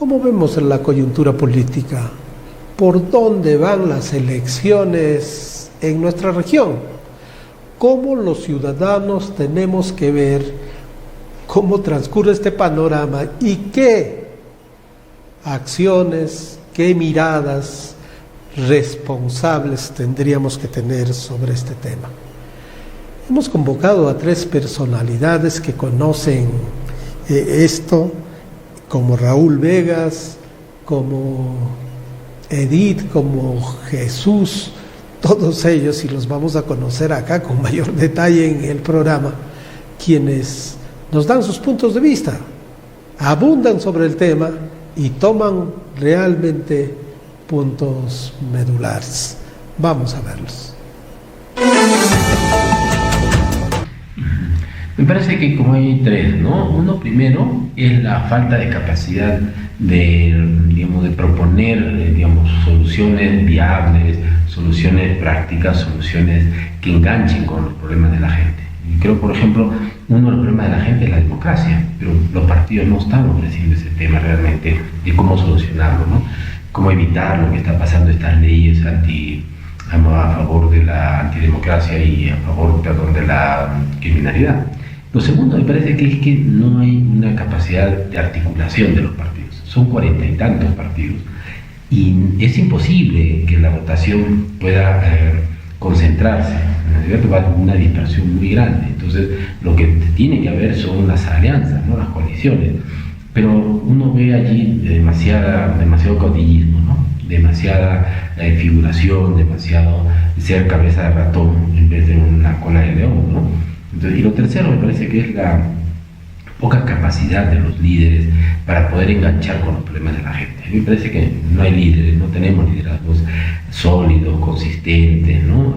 ¿Cómo vemos la coyuntura política? ¿Por dónde van las elecciones en nuestra región? ¿Cómo los ciudadanos tenemos que ver cómo transcurre este panorama y qué acciones, qué miradas responsables tendríamos que tener sobre este tema? Hemos convocado a 3 personalidades que conocen esto, como Raúl Vegas, como Edith, como Jesús, todos ellos, y los vamos a conocer acá con mayor detalle en el programa, quienes nos dan sus puntos de vista, abundan sobre el tema y toman realmente puntos medulares. Vamos a verlos. Me parece que como hay 3, ¿no? Uno primero es la falta de capacidad de proponer, soluciones viables, soluciones prácticas, soluciones que enganchen con los problemas de la gente. Y creo, por ejemplo, uno de los problemas de la gente es la democracia, pero los partidos no están ofreciendo ese tema realmente de cómo solucionarlo, ¿no? Cómo evitar lo que está pasando, estas leyes a favor de la antidemocracia y a favor, de la criminalidad. Lo segundo me parece que es que no hay una capacidad de articulación de los partidos. Son 40 y tantos partidos y es imposible que la votación pueda concentrarse. En realidad va a haber una dispersión muy grande. Entonces lo que tiene que haber son las alianzas, ¿no? Las coaliciones. Pero uno ve allí demasiado caudillismo, ¿no? Demasiada figuración, demasiado ser cabeza de ratón en vez de una cola de león, ¿no? Entonces, y lo tercero me parece que es la poca capacidad de los líderes para poder enganchar con los problemas de la gente. A mí me parece que no hay líderes, no tenemos liderazgos sólidos, consistentes, ¿no?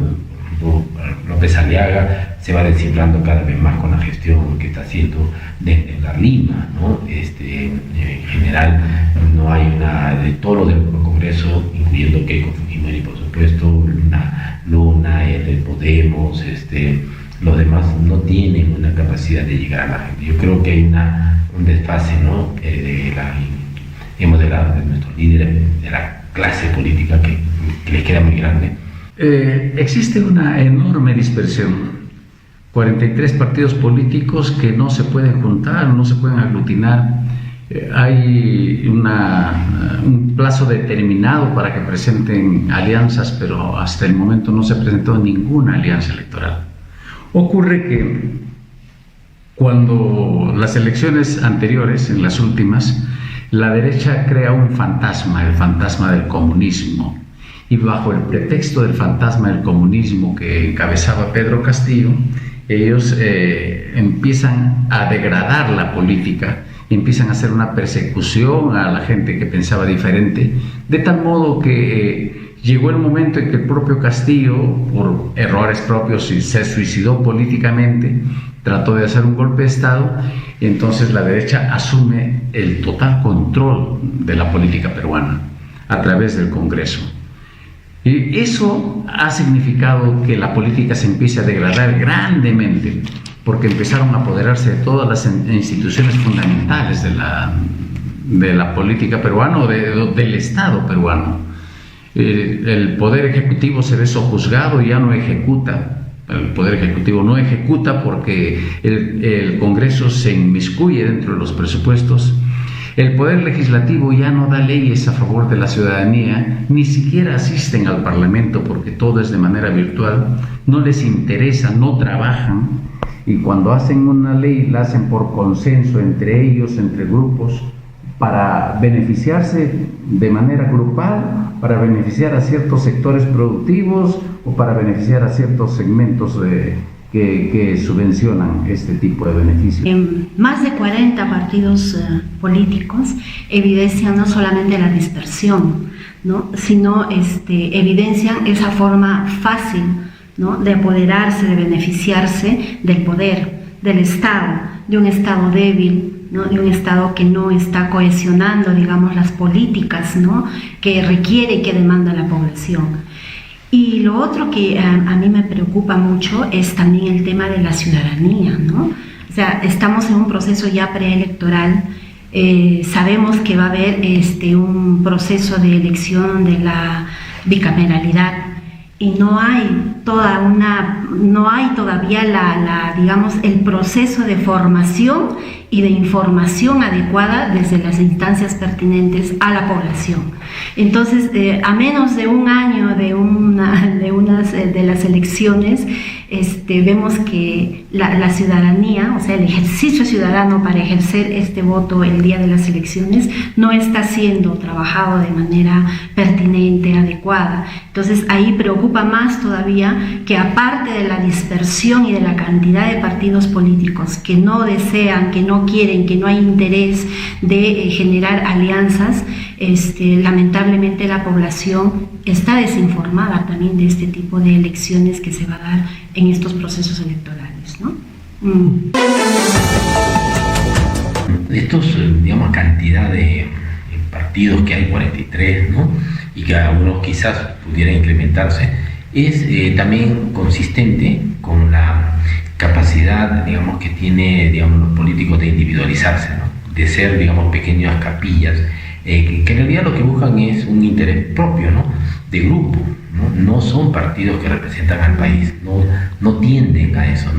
López Aliaga se va desinflando cada vez más con la gestión que está haciendo desde la Lima, ¿no? En general no hay de todo lo del Congreso, incluyendo Keiko Fujimori, por supuesto, Luna, el Podemos, los demás no tienen una capacidad de llegar a la gente. Yo creo que hay un desfase, ¿no? de nuestros líderes, de la clase política que les queda muy grande. Existe una enorme dispersión. 43 partidos políticos que no se pueden juntar, no se pueden aglutinar. Hay un plazo determinado para que presenten alianzas, pero hasta el momento no se presentó ninguna alianza electoral. Ocurre que cuando las elecciones anteriores, en las últimas, la derecha crea un fantasma, el fantasma del comunismo, y bajo el pretexto del fantasma del comunismo que encabezaba Pedro Castillo, ellos empiezan a degradar la política, empiezan a hacer una persecución a la gente que pensaba diferente, de tal modo que llegó el momento en que el propio Castillo, por errores propios, se suicidó políticamente, trató de hacer un golpe de Estado, y entonces la derecha asume el total control de la política peruana a través del Congreso. Y eso ha significado que la política se empiece a degradar grandemente, porque empezaron a apoderarse de todas las instituciones fundamentales de la política peruana o del Estado peruano. El Poder Ejecutivo se ve sojuzgado y ya no ejecuta. El Poder Ejecutivo no ejecuta porque el Congreso se inmiscuye dentro de los presupuestos. El Poder Legislativo ya no da leyes a favor de la ciudadanía, ni siquiera asisten al Parlamento porque todo es de manera virtual, no les interesa, no trabajan, y cuando hacen una ley la hacen por consenso entre ellos, entre grupos, para beneficiarse de manera grupal, para beneficiar a ciertos sectores productivos o para beneficiar a ciertos segmentos que subvencionan este tipo de beneficios. Más de 40 partidos políticos evidencian no solamente la dispersión, ¿no? Sino evidencian esa forma fácil, ¿no? De apoderarse, de beneficiarse del poder, del Estado, de un Estado débil, ¿no? De un Estado que no está cohesionando, digamos, las políticas, ¿no? Que requiere y que demanda la población. Y lo otro que a mí me preocupa mucho es también el tema de la ciudadanía, ¿no? O sea, estamos en un proceso ya preelectoral Sabemos que va a haber un proceso de elección de la bicameralidad y no hay todavía digamos, el proceso de formación y de información adecuada desde las instancias pertinentes a la población. Entonces, a menos de un año de las elecciones, vemos que la ciudadanía, o sea, el ejercicio ciudadano para ejercer este voto el día de las elecciones no está siendo trabajado de manera pertinente, adecuada. Entonces, ahí preocupa más todavía que, aparte de la dispersión y de la cantidad de partidos políticos que no desean, que no quieren, que no hay interés de generar alianzas, lamentablemente la población está desinformada también de este tipo de elecciones que se va a dar en estos procesos electorales, ¿no? Estos, digamos, cantidad de partidos que hay, 43, ¿no? Y que algunos quizás pudieran incrementarse, es también consistente con la capacidad, digamos, que tiene, digamos, los políticos de individualizarse, ¿no? De ser, digamos, pequeñas capillas, que en realidad lo que buscan es un interés propio, ¿no? De grupo, ¿no? No son partidos que representan al país, no tienden a eso,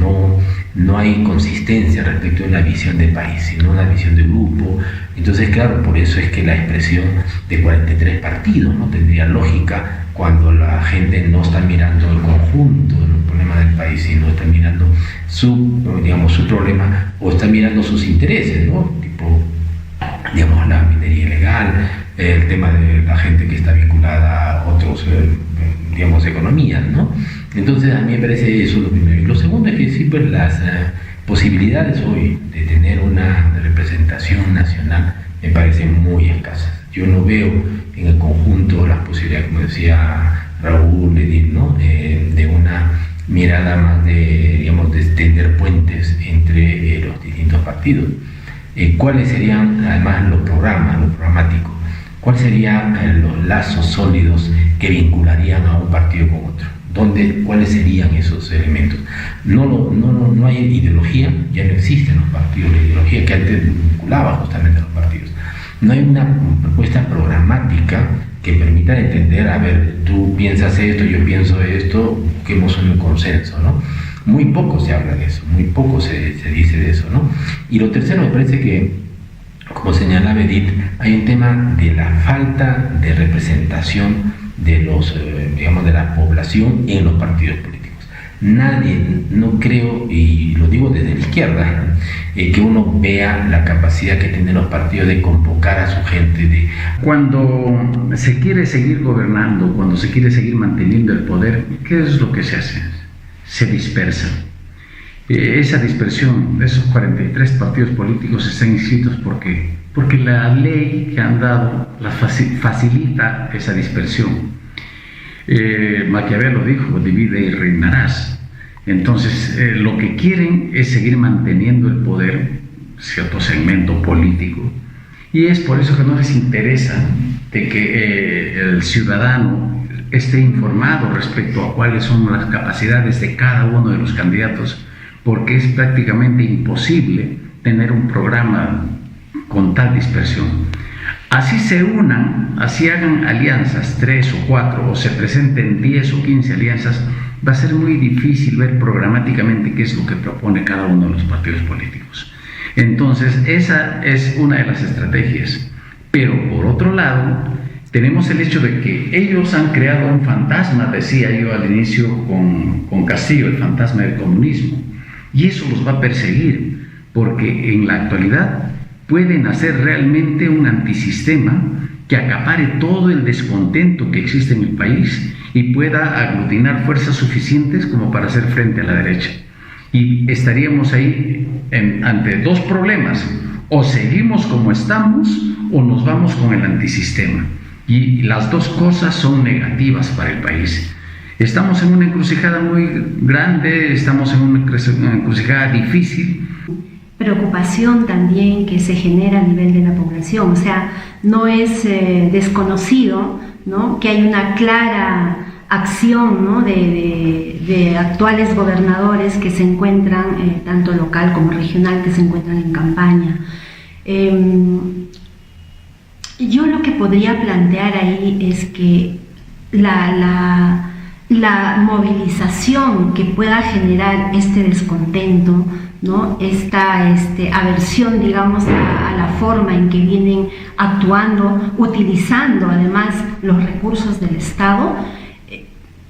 no hay consistencia respecto a una visión de país, sino una visión de grupo. Entonces, claro, por eso es que la expresión de 43 partidos no tendría lógica cuando la gente no está mirando el conjunto de los problemas del país, sino está mirando su problema, o está mirando sus intereses, ¿no? Tipo, digamos, la minería ilegal, el tema de la gente que está vinculada a otros, digamos, economías, ¿no? Entonces, a mí me parece eso lo primero. Y lo segundo es que sí, pues las posibilidades hoy de tener una representación nacional me parecen muy escasas. Yo no veo en el conjunto las posibilidades, como decía Raúl, ¿no? De una mirada más de extender puentes entre los distintos partidos. ¿Cuáles serían, además, los programas, lo programático? ¿Cuáles serían los lazos sólidos que vincularían a un partido con otro? ¿Cuáles serían esos elementos? No hay ideología, ya no existen los partidos, la ideología que antes vinculaba justamente a los partidos. No hay una propuesta programática que permita entender, a ver, tú piensas esto, yo pienso esto, busquemos un consenso, ¿no? Muy poco se habla de eso, muy poco se dice de eso, ¿no? Y lo tercero, me parece que, como señalaba Edith, hay un tema de la falta de representación de la población en los partidos políticos. Nadie, no creo, y lo digo desde la izquierda, que uno vea la capacidad que tienen los partidos de convocar a su gente. Cuando se quiere seguir gobernando, cuando se quiere seguir manteniendo el poder, ¿qué es lo que se hace? Se dispersa. Esa dispersión de esos 43 partidos políticos están inscritos porque la ley que han dado facilita esa dispersión. Maquiavelo dijo: divide y reinarás. Entonces, lo que quieren es seguir manteniendo el poder, cierto segmento político, y es por eso que no les interesa de que el ciudadano esté informado respecto a cuáles son las capacidades de cada uno de los candidatos, porque es prácticamente imposible tener un programa con tal dispersión. Así se unan, así hagan alianzas, 3 o 4, o se presenten 10 o 15 alianzas, va a ser muy difícil ver programáticamente qué es lo que propone cada uno de los partidos políticos. Entonces, esa es una de las estrategias. Pero por otro lado, tenemos el hecho de que ellos han creado un fantasma, decía yo al inicio con Castillo, el fantasma del comunismo, y eso los va a perseguir, porque en la actualidad pueden hacer realmente un antisistema que acapare todo el descontento que existe en el país y pueda aglutinar fuerzas suficientes como para hacer frente a la derecha. Y estaríamos ahí ante dos problemas: o seguimos como estamos o nos vamos con el antisistema. Y las dos cosas son negativas para el país. Estamos en una encrucijada muy grande, estamos en una encrucijada difícil. Preocupación también que se genera a nivel de la población, o sea, no es desconocido, ¿no?, que hay una clara acción, ¿no?, de actuales gobernadores que se encuentran, tanto local como regional, que se encuentran en campaña. Yo lo que podría plantear ahí es que la movilización que pueda generar este descontento, ¿no? Esta aversión, digamos, a la forma en que vienen actuando, utilizando además los recursos del Estado,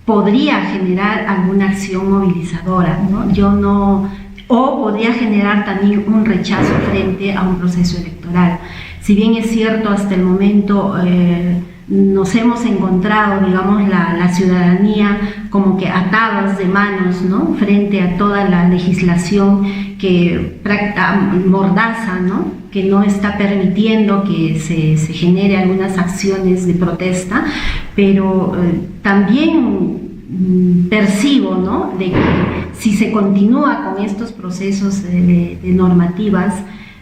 podría generar alguna acción movilizadora, ¿no? O podría generar también un rechazo frente a un proceso electoral. Si bien es cierto, hasta el momento nos hemos encontrado, digamos, la ciudadanía como que atadas de manos, ¿no? Frente a toda la legislación que mordaza, ¿no? Que no está permitiendo que se genere algunas acciones de protesta, pero también percibo, ¿no? De que si se continúa con estos procesos de normativas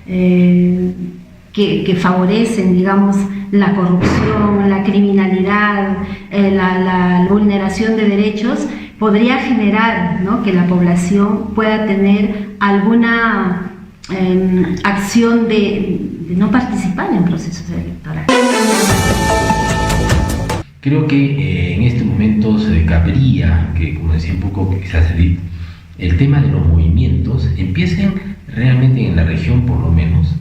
que favorecen, digamos, la corrupción, la criminalidad, la vulneración de derechos, podría generar, ¿no? Que la población pueda tener alguna acción de no participar en procesos electorales. Creo que en este momento se cabría que, como decía un poco quizás Edith, el tema de los movimientos empiecen realmente en la región, por lo menos,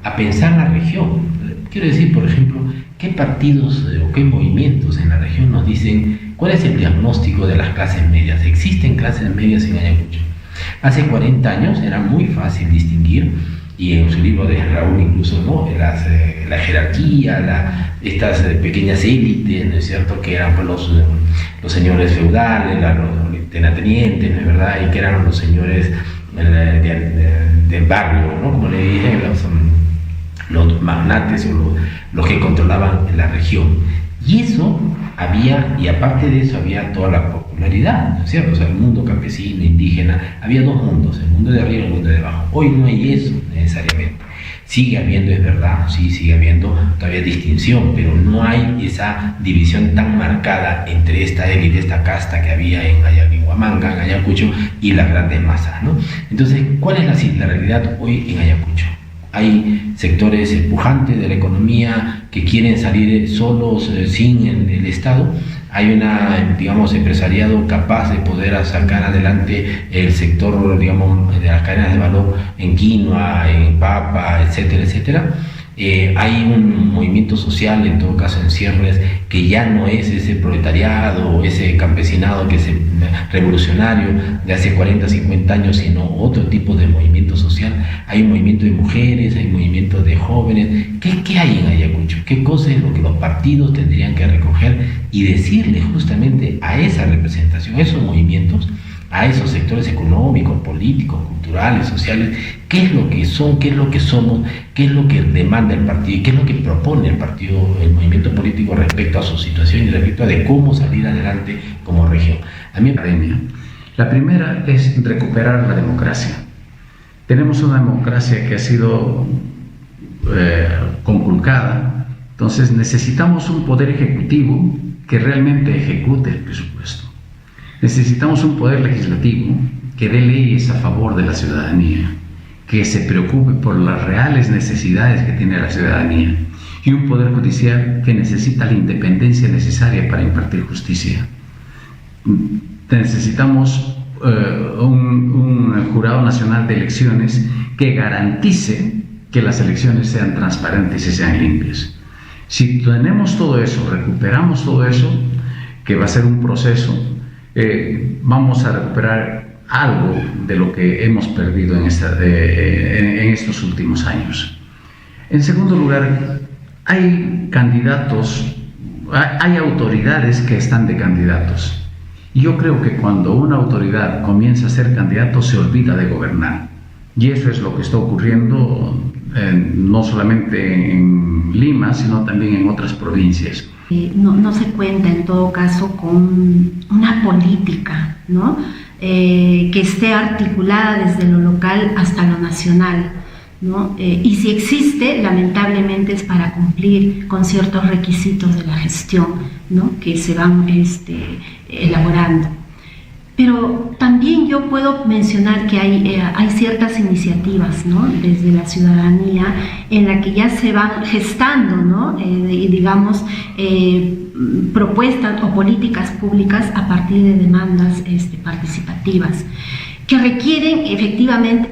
a pensar la región. Quiero decir, por ejemplo, qué partidos o qué movimientos en la región nos dicen cuál es el diagnóstico de las clases medias. ¿Existen clases medias en Ayacucho? Hace 40 años era muy fácil distinguir, y en su libro de Raúl incluso, ¿no? La jerarquía, estas pequeñas élites, ¿no es cierto?, que eran pues, los señores feudales, los terratenientes, ¿no es verdad?, y que eran los señores del barrio, ¿no?, como le dicen, los magnates o los que controlaban la región. Y eso había, y aparte de eso había toda la popularidad, ¿no es cierto? O sea, el mundo campesino, indígena, había dos mundos, el mundo de arriba y el mundo de abajo. Hoy no hay eso necesariamente. Sigue habiendo, es verdad, sí, sigue habiendo todavía distinción, pero no hay esa división tan marcada entre esta élite, esta casta que había en Huamanga, en Ayacucho, y las grandes masas, ¿no? Entonces, ¿cuál es la realidad hoy en Ayacucho? Hay sectores pujantes de la economía que quieren salir solos, sin el Estado. Hay digamos, empresariado capaz de poder sacar adelante el sector, digamos, de las cadenas de valor en quinoa, en papa, etcétera, etcétera. Hay un movimiento social, en todo caso en cierres, que ya no es ese proletariado, ese campesinado que es revolucionario de hace 40, 50 años, sino otro tipo de movimiento social. Hay un movimiento de mujeres, hay un movimiento de jóvenes. ¿Qué hay en Ayacucho? ¿Qué cosa es lo que los partidos tendrían que recoger y decirle justamente a esa representación, a esos movimientos, a esos sectores económicos, políticos, culturales, sociales, qué es lo que son, qué es lo que somos, qué es lo que demanda el partido y qué es lo que propone el partido, el movimiento político respecto a su situación y respecto a de cómo salir adelante como región? A mí, la primera es recuperar la democracia. Tenemos una democracia que ha sido conculcada, entonces necesitamos un poder ejecutivo que realmente ejecute el presupuesto. Necesitamos un poder legislativo que dé leyes a favor de la ciudadanía, que se preocupe por las reales necesidades que tiene la ciudadanía, y un poder judicial que necesita la independencia necesaria para impartir justicia. Necesitamos un jurado nacional de elecciones que garantice que las elecciones sean transparentes y sean limpias. Si tenemos todo eso, recuperamos todo eso, que va a ser un proceso, vamos a recuperar algo de lo que hemos perdido en estos últimos años. En segundo lugar, hay candidatos, hay autoridades que están de candidatos. Y yo creo que cuando una autoridad comienza a ser candidato se olvida de gobernar. Y eso es lo que está ocurriendo no solamente en Lima, sino también en otras provincias. No se cuenta en todo caso con una política, ¿no? Que esté articulada desde lo local hasta lo nacional, ¿no? Y si existe, lamentablemente es para cumplir con ciertos requisitos de la gestión, ¿no? Que se van elaborando. Pero también yo puedo mencionar que hay ciertas iniciativas, ¿no?, desde la ciudadanía en la que ya se van gestando, ¿no?, digamos, propuestas o políticas públicas a partir de demandas participativas, que requieren efectivamente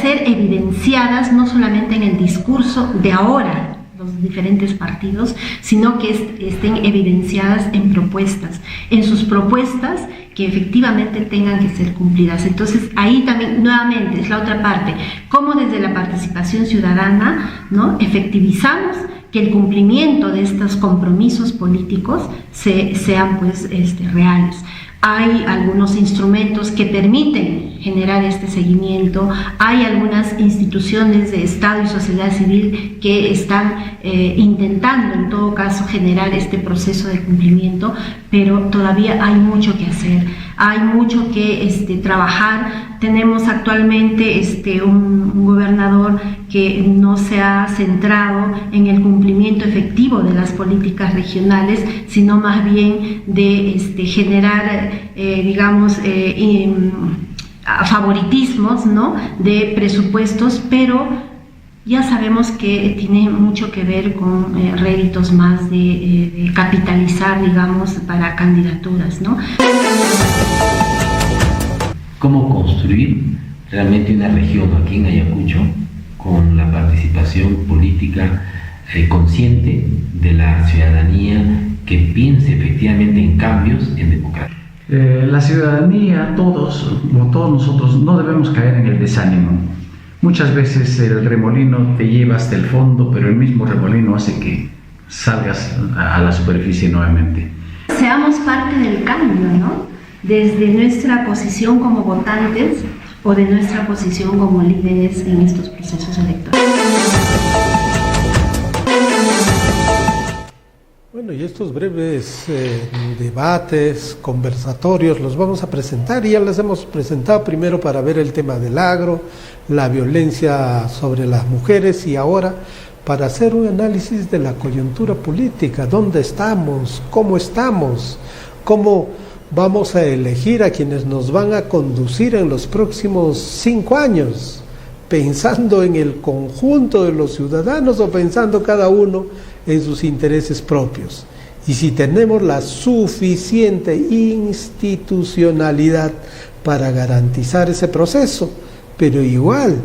ser evidenciadas no solamente en el discurso de ahora, los diferentes partidos, sino que estén evidenciadas en propuestas, en sus propuestas que efectivamente tengan que ser cumplidas. Entonces ahí también nuevamente es la otra parte, cómo desde la participación ciudadana, ¿no?, efectivizamos que el cumplimiento de estos compromisos políticos sean pues reales. Hay algunos instrumentos que permiten generar este seguimiento, hay algunas instituciones de Estado y sociedad civil que están intentando en todo caso generar este proceso de cumplimiento, pero todavía hay mucho que hacer, hay mucho que trabajar. Tenemos actualmente un gobernador que no se ha centrado en el cumplimiento efectivo de las políticas regionales, sino más bien de generar, favoritismos, ¿no?, de presupuestos, pero ya sabemos que tiene mucho que ver con réditos más de capitalizar, digamos, para candidaturas, ¿no? ¿Cómo construir realmente una región aquí en Ayacucho con la participación política consciente de la ciudadanía que piense efectivamente en cambios en democracia? La ciudadanía, todos nosotros, no debemos caer en el desánimo. Muchas veces el remolino te lleva hasta el fondo, pero el mismo remolino hace que salgas a la superficie nuevamente. Seamos parte del cambio, ¿no?, desde nuestra posición como votantes o de nuestra posición como líderes en estos procesos electorales. Bueno, y estos breves debates, conversatorios, los vamos a presentar, y ya les hemos presentado primero para ver el tema del agro, la violencia sobre las mujeres, y ahora para hacer un análisis de la coyuntura política, dónde estamos, cómo vamos a elegir a quienes nos van a conducir en los próximos 5 años, pensando en el conjunto de los ciudadanos o pensando cada uno en sus intereses propios. Y si tenemos la suficiente institucionalidad para garantizar ese proceso, pero igual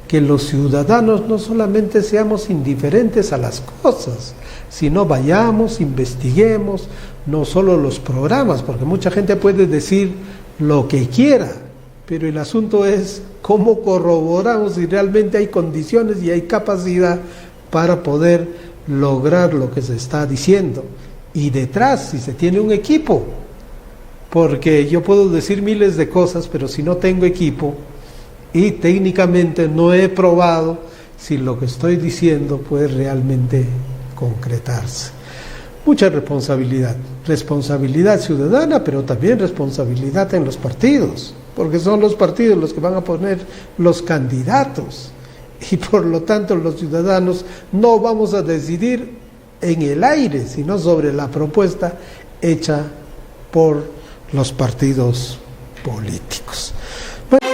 que los ciudadanos no solamente seamos indiferentes a las cosas, sino vayamos, investiguemos, no solo los programas, porque mucha gente puede decir lo que quiera, pero el asunto es cómo corroboramos si realmente hay condiciones y hay capacidad para poder lograr lo que se está diciendo. Y detrás, si se tiene un equipo, porque yo puedo decir miles de cosas, pero si no tengo equipo y técnicamente no he probado si lo que estoy diciendo puede realmente concretarse. Mucha responsabilidad ciudadana, pero también responsabilidad en los partidos, porque son los partidos los que van a poner los candidatos, y por lo tanto los ciudadanos no vamos a decidir en el aire, sino sobre la propuesta hecha por los partidos políticos. Bueno.